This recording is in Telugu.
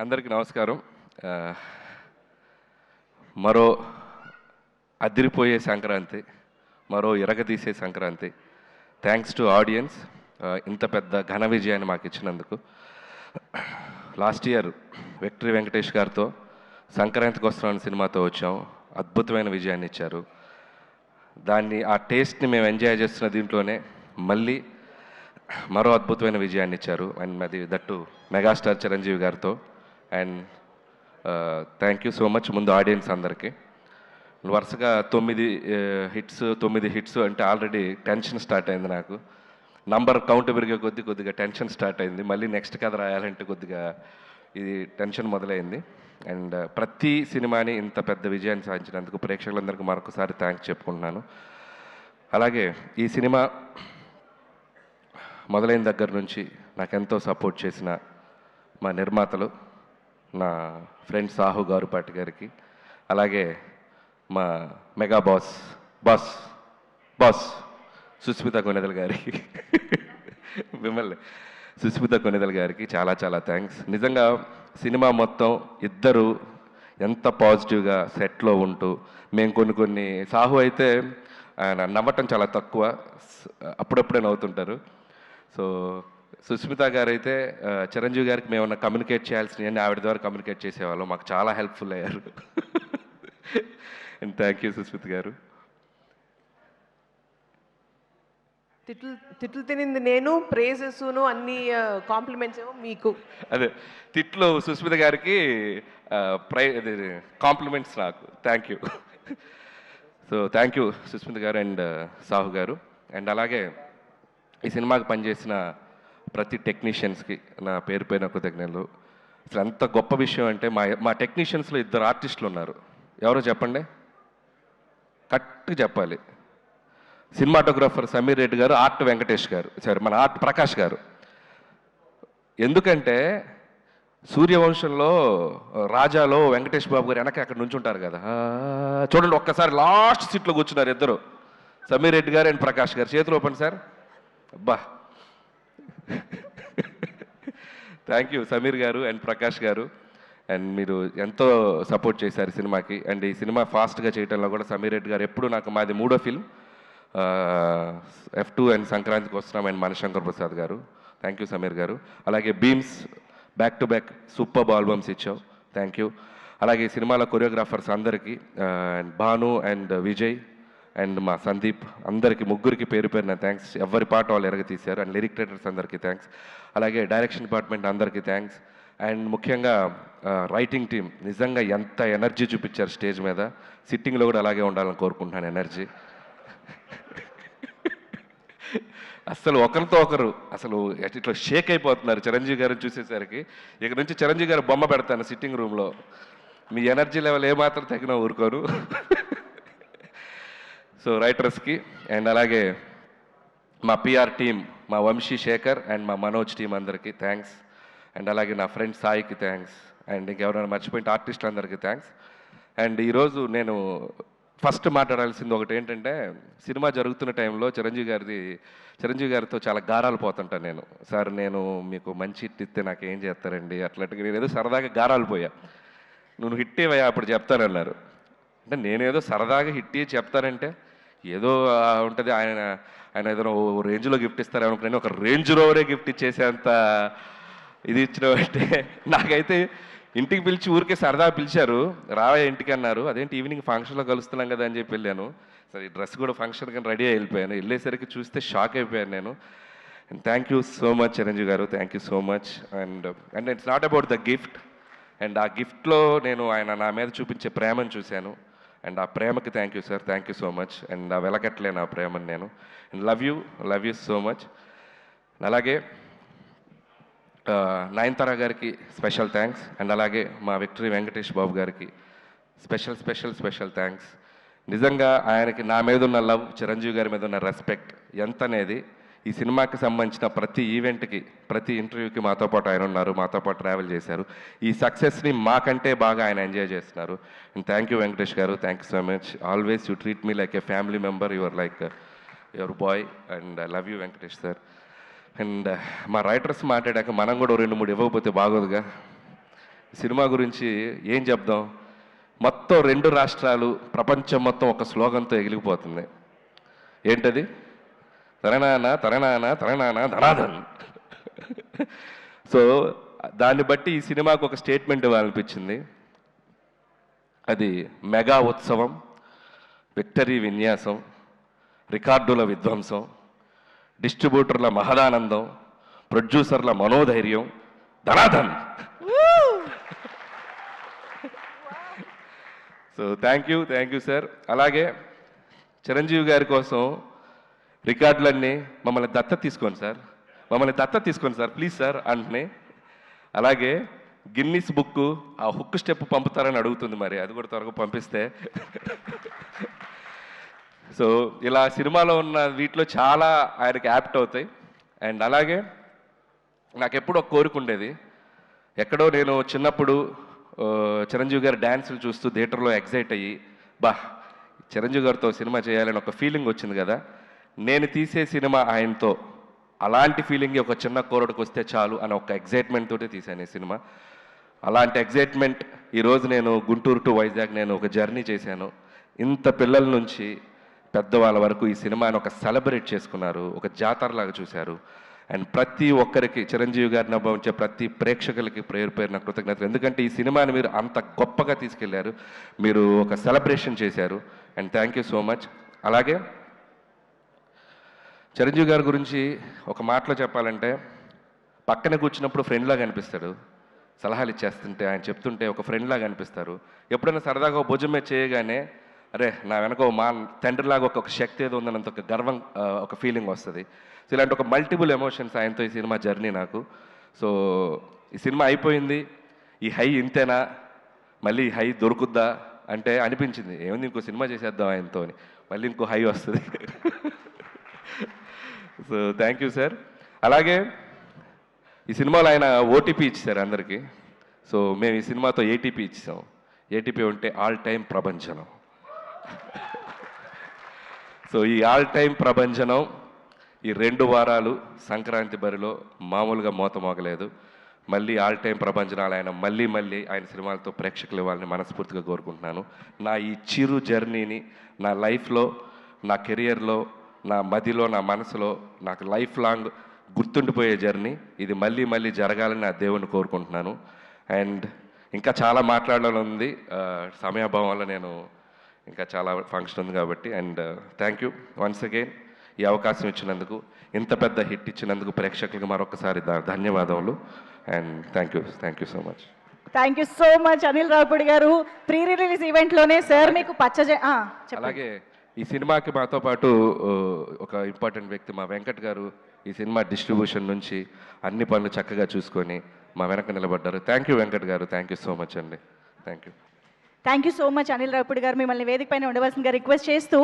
అందరికీ నమస్కారం. మరో అదిరిపోయే సంక్రాంతి, మరో ఇరగదీసే సంక్రాంతి. థ్యాంక్స్ టు ఆడియన్స్, ఇంత పెద్ద ఘన విజయాన్ని మాకు ఇచ్చినందుకు. లాస్ట్ ఇయర్ విక్టరీ వెంకటేష్ గారితో సంక్రాంతికి వస్తున్నాను సినిమాతో వచ్చాం. అద్భుతమైన విజయాన్ని ఇచ్చారు. ఆ టేస్ట్ని మేము ఎంజాయ్ చేస్తున్న దీంట్లోనే మళ్ళీ మరో అద్భుతమైన విజయాన్ని ఇచ్చారు. అండ్ అది దట్టు మెగాస్టార్ చిరంజీవి గారితో. And thank you so much ముందు ఆడియన్స్ అందరికీ. వరుసగా 9 హిట్స్ అంటే ఆల్రెడీ టెన్షన్ స్టార్ట్ అయింది నాకు. నంబర్ కౌంట్ పెరిగే కొద్దిగా టెన్షన్ స్టార్ట్ అయింది. మళ్ళీ నెక్స్ట్ కథ రాయాలంటే కొద్దిగా ఇది టెన్షన్ మొదలైంది. అండ్ ప్రతి సినిమాని ఇంత పెద్ద విజయాన్ని సాధించినందుకు ప్రేక్షకులందరికీ మరొకసారి థ్యాంక్స్ చెప్పుకుంటున్నాను. అలాగే ఈ సినిమా మొదలైన దగ్గర నుంచి నాకెంతో సపోర్ట్ చేసిన మా నిర్మాతలు, నా ఫ్రెండ్ సాహు గారుపాటి గారికి, అలాగే మా మెగా బాస్ సుస్మిత కొనిదల్ గారికి మిమ్మల్ని సుస్మిత కొనిదల్ గారికి చాలా చాలా థ్యాంక్స్. నిజంగా సినిమా మొత్తం ఇద్దరు ఎంత పాజిటివ్గా సెట్లో ఉంటూ మేము కొన్ని సాహు అయితే ఆయన నవ్వటం చాలా తక్కువ, అప్పుడప్పుడే నవ్వుతుంటారు. సో సుస్మిత గారు అయితే చిరంజీవి గారికి మేము కమ్యూనికేట్ చేయాల్సినవన్నీ ఆవిడ ద్వారా కమ్యూనికేట్ చేసేవాళ్ళం. మాకు చాలా హెల్ప్ఫుల్ అయ్యారు. అండ్ థ్యాంక్ యూ సుస్మిత గారు. తిట్లు తినింది నేను, ప్రేజెస్ను అన్ని కాంప్లిమెంట్స్ ఏమో మీకు. అదే తిట్లు సుస్మిత గారికి, కాంప్లిమెంట్స్ నాకు. Thank you. So thank you Susmita garu and Sahu గారు. అండ్ అలాగే ఈ సినిమాకి పనిచేసిన ప్రతి టెక్నీషియన్స్కి నా పేరు పైన కృతజ్ఞతలు. అసలు ఎంత గొప్ప విషయం అంటే మా టెక్నీషియన్స్లో 2 ఆర్టిస్టులు ఉన్నారు. ఎవరో చెప్పండి, కరెక్ట్గా చెప్పాలి. సినిమాటోగ్రాఫర్ సమీర్ రెడ్డి గారు, ఆర్ట్ వెంకటేష్ గారు, మన ఆర్ట్ ప్రకాష్ గారు. ఎందుకంటే సూర్యవంశంలో రాజాలో వెంకటేష్ బాబు గారు వెనక అక్కడ నుంచి ఉంటారు కదా, చూడండి ఒక్కసారి లాస్ట్ సీట్లో కూర్చున్నారు ఇద్దరు, సమీర్ రెడ్డి గారు అండ్ ప్రకాష్ గారు. చేతులు ఓపెన్ సార్. అబ్బా, థ్యాంక్ యూ సమీర్ గారు అండ్ ప్రకాష్ గారు. అండ్ మీరు ఎంతో సపోర్ట్ చేశారు సినిమాకి. అండ్ ఈ సినిమా ఫాస్ట్గా చేయడంలో కూడా సమీర్ రెడ్డి గారు ఎప్పుడు మాది 3వ ఫిల్మ్, F2 అండ్ సంక్రాంతికి వస్తున్నాం అండ్ మనశంకర్ ప్రసాద్ గారు. Thank you Sameer garu. అలాగే Bheems back to back super albums ఇచ్చావు, థ్యాంక్ యూ. అలాగే ఈ సినిమాలో కొరియోగ్రాఫర్స్ అందరికీ, and Bhanu and Vijay and మా సందీప్, అందరికీ ముగ్గురికి పేరు పేరున థ్యాంక్స్. ఎవరి పాట వాళ్ళు ఎరగ తీశారు. అండ్ లిరిక్ రైటర్స్ అందరికీ థ్యాంక్స్. అలాగే డైరెక్షన్ డిపార్ట్మెంట్ అందరికీ థ్యాంక్స్. అండ్ ముఖ్యంగా రైటింగ్ టీం నిజంగా ఎంత ఎనర్జీ చూపించారు స్టేజ్ మీద. సిట్టింగ్లో కూడా అలాగే ఉండాలని కోరుకుంటున్నాను ఎనర్జీ. అసలు ఒకరితో ఒకరు అసలు ఇట్లా షేక్ అయిపోతున్నారు చిరంజీవి గారిని చూసేసరికి. ఇక నుంచి చిరంజీవి గారు బొమ్మ పెడతాను సిట్టింగ్ రూమ్లో. మీ ఎనర్జీ లెవెల్ ఏమాత్రం తగిన ఊరుకోరు. సో రైటర్స్కి అండ్ అలాగే మా పిఆర్ టీం, మా వంశీ శేఖర్ అండ్ మా మనోజ్ టీం అందరికీ థ్యాంక్స్. అండ్ అలాగే నా ఫ్రెండ్ సాయికి థ్యాంక్స్. అండ్ ఇంకెవరైనా మర్చిపోయిన ఆర్టిస్టులు అందరికీ థ్యాంక్స్. అండ్ ఈరోజు నేను ఫస్ట్ మాట్లాడాల్సింది ఒకటి ఏంటంటే, సినిమా జరుగుతున్న టైంలో చిరంజీవి గారితో చాలా గారాలు పోతుంటాను నేను. సార్ నేను మీకు మంచి హిట్ ఇస్తే నాకు ఏం చేస్తారండి అట్లాంటిగా. నేను ఏదో సరదాగా గారాలు పోయా. నువ్వు హిట్ ఇవ్వయా అప్పుడు చెప్తానన్నారు. అంటే నేనేదో సరదాగా హిట్ ఇచ్చి చెప్తానంటే ఏదో ఉంటుంది, ఆయన ఏదైనా రేంజ్లో గిఫ్ట్ ఇస్తారనుకుని ఒక రేంజ్ రోవరే గిఫ్ట్ ఇచ్చేసేంత ఇది ఇచ్చినవంటే. నాకైతే ఇంటికి పిలిచి ఊరికే సరదా పిలిచారు, రావే ఇంటికి అన్నారు. అదేంటి ఈవినింగ్ ఫంక్షన్లో కలుస్తున్నాం కదా అని చెప్పి వెళ్ళాను. సరే ఈ డ్రెస్ కూడా ఫంక్షన్ కానీ రెడీ వెళ్ళిపోయాను. వెళ్ళేసరికి చూస్తే షాక్ అయిపోయాను నేను. And thank you so much Chiranjeevi garu, thank you so much. And it's not about the gift. అండ్ ఆ గిఫ్ట్లో నేను ఆయన నా మీద చూపించే ప్రేమను చూశాను. అండ్ ఆ ప్రేమకి thank you sir, thank you so much. And ఆ వెలకట్లేను ఆ ప్రేమను నేను. And love you so much. అలాగే నయనతార గారికి స్పెషల్ థ్యాంక్స్. అండ్ అలాగే మా విక్టరీ వెంకటేష్ బాబు గారికి స్పెషల్ థ్యాంక్స్. నిజంగా ఆయనకి నా మీద ఉన్న లవ్, చిరంజీవి గారి మీద ఉన్న రెస్పెక్ట్ ఎంత అనేది ఈ సినిమాకి సంబంధించిన ప్రతి ఈవెంట్కి, ప్రతి ఇంటర్వ్యూకి మాతో పాటు ఆయన ఉన్నారు, మాతో పాటు ట్రావెల్ చేశారు. ఈ సక్సెస్ని మాకంటే బాగా ఆయన ఎంజాయ్ చేస్తున్నారు. అండ్ థ్యాంక్ యూ వెంకటేష్ గారు, thank you so much. Always you treat me like A family member. Your like your boy. And I love you Venkatesh sir. And మా రైటర్స్ మాట్లాడాక మనం కూడా 2-3 ఇవ్వకపోతే బాగోదుగా. సినిమా గురించి ఏం చెప్దాం, మొత్తం 2 రాష్ట్రాలు ప్రపంచం మొత్తం ఒక స్లోగన్తో ఎగిలిపోతుంది. ఏంటది? తరణాన తరణాన తరణాన ధనాధన్. సో దాన్ని బట్టి ఈ సినిమాకు ఒక స్టేట్మెంట్ ఇవ్వాలనిపించింది. అది మెగా ఉత్సవం, విక్టరీ విన్యాసం, రికార్డుల విధ్వంసం, డిస్ట్రిబ్యూటర్ల మహదానందం, ప్రొడ్యూసర్ల మనోధైర్యం, ధనాధన్. So thank you sir. అలాగే చిరంజీవి గారి కోసం రికార్డులన్నీ మమ్మల్ని దత్త తీసుకోండి సార్ ప్లీజ్ సార్ అంటున్నాయి. అలాగే గిన్నిస్ బుక్ ఆ హుక్ స్టెప్ పంపుతారని అడుగుతుంది, మరి అది కూడా త్వరగా పంపిస్తే. సో ఇలా సినిమాలో ఉన్న వీటిలో చాలా ఆయనకి యాప్ట్ అవుతాయి. అండ్ అలాగే నాకు ఎప్పుడు ఒక కోరిక ఉండేది, ఎక్కడో నేను చిన్నప్పుడు చిరంజీవి గారి డ్యాన్సులు చూస్తూ థియేటర్లో ఎగ్జైట్ అయ్యి, చిరంజీవి గారితో సినిమా చేయాలని ఒక ఫీలింగ్ వచ్చింది కదా, నేను తీసే సినిమా ఆయనతో అలాంటి ఫీలింగ్ ఒక చిన్న కోరడికి వస్తే చాలు అని ఒక ఎగ్జైట్మెంట్ తోటి తీశాను ఈ సినిమా. అలాంటి ఎగ్జైట్మెంట్ ఈరోజు నేను గుంటూరు టు వైజాగ్ నేను ఒక జర్నీ చేశాను. ఇంత పిల్లల నుంచి పెద్దవాళ్ళ వరకు ఈ సినిమాని ఒక సెలబ్రేట్ చేసుకున్నారు, ఒక జాతరలాగా చూశారు. అండ్ ప్రతి ఒక్కరికి చిరంజీవి గారిని అనుభవించే ప్రతి ప్రేక్షకులకి పేరున కృతజ్ఞతలు. ఎందుకంటే ఈ సినిమాని మీరు అంత గొప్పగా తీసుకెళ్లారు, మీరు ఒక సెలబ్రేషన్ చేశారు. And thank you so much. అలాగే చిరంజీవి గారి గురించి ఒక మాటలో చెప్పాలంటే, పక్కన కూర్చున్నప్పుడు ఫ్రెండ్లాగా అనిపిస్తాడు, సలహాలు ఇచ్చేస్తుంటే ఆయన చెప్తుంటే ఒక ఫ్రెండ్లాగా అనిపిస్తారు. ఎప్పుడైనా సరదాగా ఒక భుజం మీద చేయగానే అరే నా వెనక మా తండ్రిలాగా ఒక శక్తి ఏదో ఉందన్నంత ఒక గర్వం, ఒక ఫీలింగ్ వస్తుంది. సో ఇలాంటి ఒక మల్టిపుల్ ఎమోషన్స్ ఆయనతో ఈ సినిమా జర్నీ నాకు. సో ఈ సినిమా అయిపోయింది, ఈ హై ఇంతేనా, మళ్ళీ ఈ హై దొరుకుద్దా అంటే అనిపించింది, ఏముంది ఇంకో సినిమా చేసేద్దాం ఆయనతో అని, మళ్ళీ ఇంకో హై వస్తుంది. So thank you sir. అలాగే ఈ సినిమాలో ఆయన ఓటీపీ ఇచ్చారు అందరికీ. సో మేము ఈ సినిమాతో ఏటీపీ ఇచ్చాం. ఏటీపీ ఉంటే ఆల్ టైమ్ ప్రభంజనం. సో ఈ ఆల్ టైమ్ ప్రభంజనం ఈ 2 వారాలు సంక్రాంతి బరిలో మామూలుగా మోత మోగలేదు. మళ్ళీ ఆల్ టైమ్ ప్రభంజనాలు ఆయన మళ్ళీ ఆయన సినిమాలతో ప్రేక్షకులు ఇవ్వాలని మనస్ఫూర్తిగా కోరుకుంటున్నాను. నా ఈ చిరు జర్నీని నా లైఫ్లో, నా కెరియర్లో, నా మదిలో, నా మనసులో నాకు లైఫ్ లాంగ్ గుర్తుండిపోయే జర్నీ ఇది. మళ్ళీ జరగాలని నా దేవుణ్ణి కోరుకుంటున్నాను. అండ్ ఇంకా చాలా మాట్లాడాలని ఉంది, సమయాభావం వల్ల నేను ఇంకా చాలా ఫంక్షన్ ఉంది కాబట్టి. And thank you once again ఈ అవకాశం ఇచ్చినందుకు, ఇంత పెద్ద హిట్ ఇచ్చినందుకు ప్రేక్షకులకు మరొకసారి ధన్యవాదములు. And thank you so much. Thank you so much Anil Ravipudi garu. Pre release ఈవెంట్లోనే sir మీకు అలాగే ఈ సినిమాకి మాతో పాటు ఒక ఇంపార్టెంట్ వ్యక్తి మా వెంకట్ గారు ఈ సినిమా డిస్ట్రిబ్యూషన్ నుంచి అన్ని పనులు చక్కగా చూసుకొని మా వెనక నిలబడ్డారు. థ్యాంక్ యూ వెంకట్ గారు, థ్యాంక్ యూ సో మచ్ అండి. Thank you so much Anil Ravipudi గారు. మిమ్మల్ని వేదిక పైన ఉండవలసిందిగా రిక్వెస్ట్ చేస్తూ